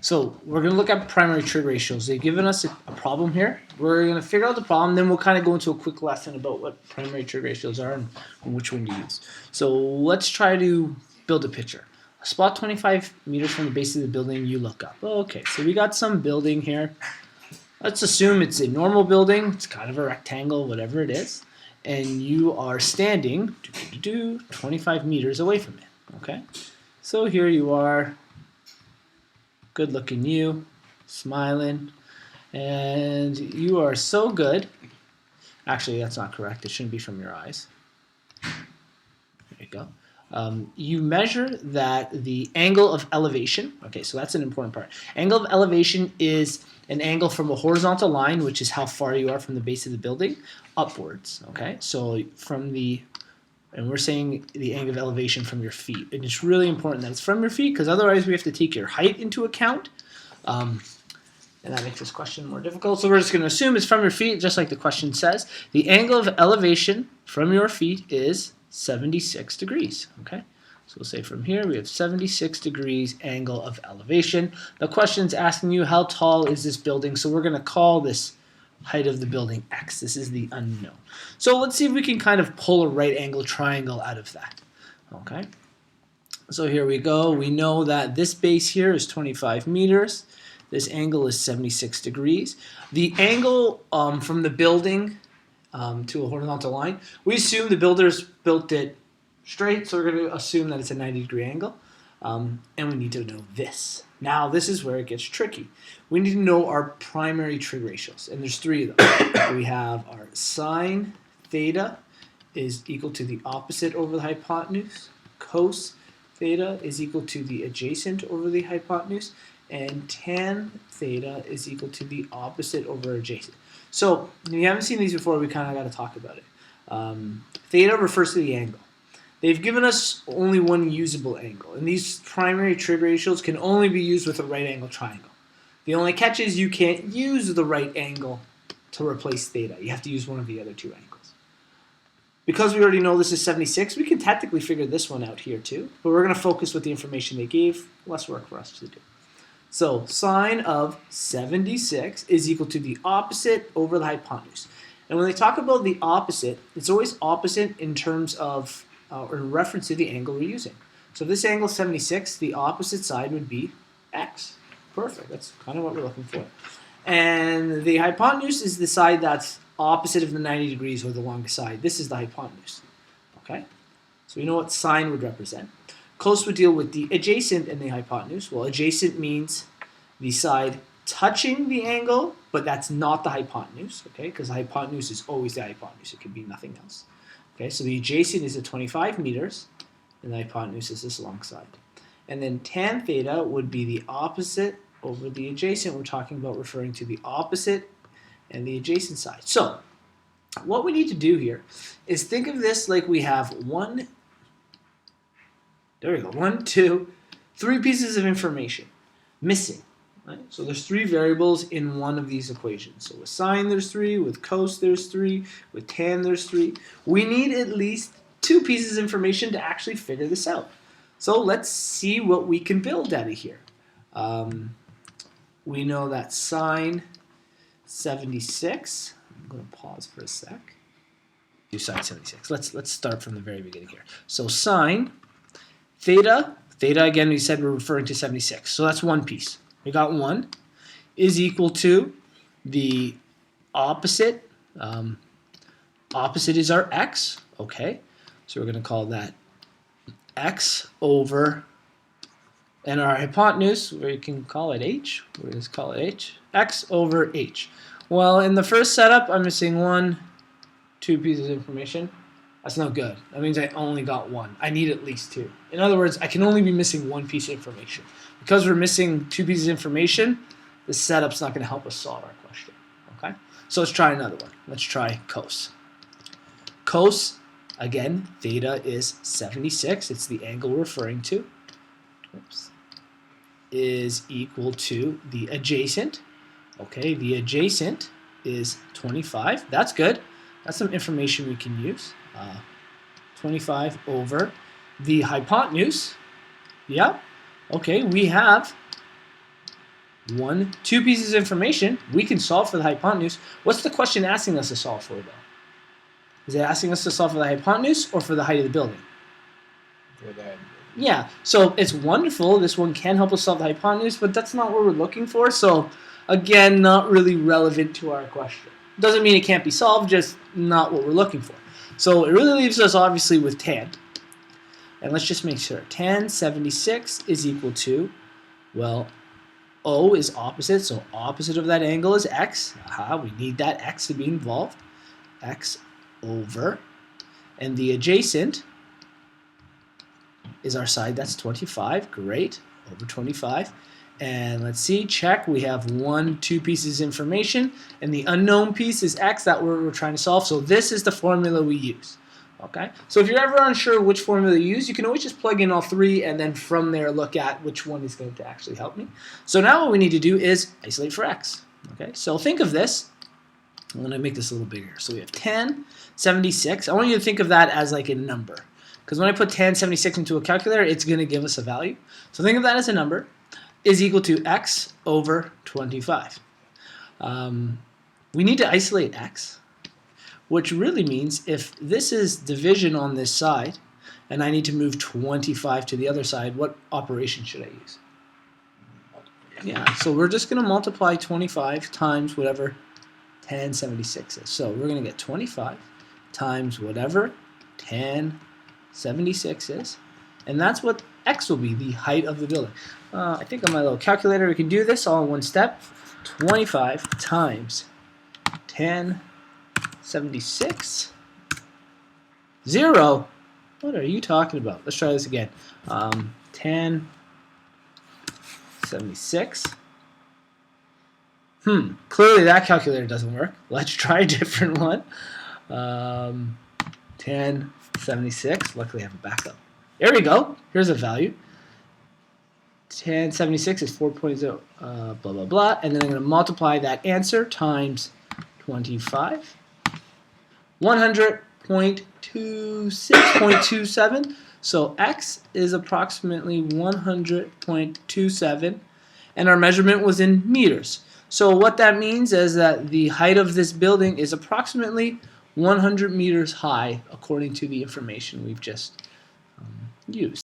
So we're going to look at primary trig ratios. They've given us a problem here. We're going to figure out the problem, then we'll kind of go into a quick lesson about what primary trig ratios are and which one to use. So let's try to build a picture. Spot 25 meters from the base of the building, you look up. Okay, so we got some building here. Let's assume it's a normal building. It's kind of a rectangle, whatever it is. And you are standing 25 meters away from it. Okay, so here you are. Good looking you, smiling, and you are so good. Actually, that's not correct. It shouldn't be from your eyes. There you go. You measure that the angle of elevation, okay, so that's an important part. Angle of elevation is an angle from a horizontal line, which is how far you are from the base of the building, upwards, okay? So from the, and we're saying the angle of elevation from your feet. And it's really important that it's from your feet, because otherwise we have to take your height into account. And that makes this question more difficult. So we're just going to assume it's from your feet, just like the question says. The angle of elevation from your feet is 76 degrees. Okay, so we'll say from here we have 76 degrees angle of elevation. The question's asking you how tall is this building, so we're going to call this height of the building X. This is the unknown. So let's see if we can kind of pull a right angle triangle out of that. Okay, so here we go. We know that this base here is 25 meters. This angle is 76 degrees. The angle from the building to a horizontal line, we assume the builders built it straight, so we're going to assume that it's a 90-degree angle. And we need to know this. Now, this is where it gets tricky. We need to know our primary trig ratios, and there's three of them. We have our sine theta is equal to the opposite over the hypotenuse, cos theta is equal to the adjacent over the hypotenuse, and tan theta is equal to the opposite over adjacent. So, if you haven't seen these before, we kind of got to talk about it. Theta refers to the angle. They've given us only one usable angle, and these primary trig ratios can only be used with a right angle triangle. The only catch is you can't use the right angle to replace theta. You have to use one of the other two angles. Because we already know this is 76, we can technically figure this one out here too, but we're going to focus with the information they gave. Less work for us to do. So sine of 76 is equal to the opposite over the hypotenuse. And when they talk about the opposite, it's always opposite in terms of, or in reference to the angle we're using. So if this angle is 76, the opposite side would be x. Perfect, that's kind of what we're looking for. And the hypotenuse is the side that's opposite of the 90 degrees or the longest side. This is the hypotenuse, okay? So we know what sine would represent. Cos would deal with the adjacent and the hypotenuse. Well, adjacent means the side touching the angle, but that's not the hypotenuse, okay? Because the hypotenuse is always the hypotenuse. It could be nothing else. Okay, so the adjacent is at 25 meters, and the hypotenuse is this long side. And then tan theta would be the opposite over the adjacent. We're talking about referring to the opposite and the adjacent side. So what we need to do here is think of this like we have one, two, three pieces of information missing. Right? So there's three variables in one of these equations. So with sine there's three, with cos there's three, with tan there's three. We need at least two pieces of information to actually figure this out. So let's see what we can build out of here. We know that sine 76, I'm going to pause for a sec. Do sine 76. Let's start from the very beginning here. So sine theta again we said we're referring to 76. So that's one piece. We got 1 is equal to the opposite. Opposite is our x, okay? So we're going to call that x over, and our hypotenuse, we can call it h. We're going to call it h. X over h. Well, in the first setup, I'm missing 1, 2 pieces of information. That's no good. That means I only got 1. I need at least 2. In other words, I can only be missing 1 piece of information. Because we're missing 2 pieces of information, this setup's not going to help us solve our question. Okay? So let's try another one. Let's try cos. Cos, again, theta is 76. It's the angle we're referring to. Oops. Is equal to the adjacent. Okay, the adjacent is 25. That's good. That's some information we can use. 25 over the hypotenuse. Yeah. Okay, we have two pieces of information. We can solve for the hypotenuse. What's the question asking us to solve for, though? Is it asking us to solve for the hypotenuse or for the height of the building? For that. Yeah, so it's wonderful. This one can help us solve the hypotenuse, but that's not what we're looking for. So, again, not really relevant to our question. Doesn't mean it can't be solved, just not what we're looking for. So it really leaves us, obviously, with tan. And let's just make sure. Tan 76 is equal to, well, O is opposite, so opposite of that angle is x. Aha, we need that x to be involved. X over. And the adjacent is our side, that's 25. Great, over 25. And let's see, check. We have two pieces of information, and the unknown piece is x that we're trying to solve. So this is the formula we use. Okay, so if you're ever unsure which formula you use, you can always just plug in all three and then from there look at which one is going to actually help me. So now what we need to do is isolate for x. Okay, so think of this. I'm going to make this a little bigger. So we have tan 76. I want you to think of that as like a number, because when I put tan 76 into a calculator, it's going to give us a value. So think of that as a number is equal to x over 25. We need to isolate x, which really means if this is division on this side and I need to move 25 to the other side, what operation should I use? Yeah, so we're just going to multiply 25 times whatever tan 76 is. So we're going to get 25 times whatever tan 76 is, and that's what x will be, the height of the building. I think on my little calculator we can do this all in one step. 25 times tan 76. 0. What are you talking about? Let's try this again. Tan 76. Clearly that calculator doesn't work. Let's try a different one. Tan 76. Luckily I have a backup. There we go. Here's a value. Tan 76 is 4.0 blah blah blah, and then I'm going to multiply that answer times 25. 100.26.27. So x is approximately 100.27, and our measurement was in meters. So what that means is that the height of this building is approximately 100 meters high, according to the information we've just used.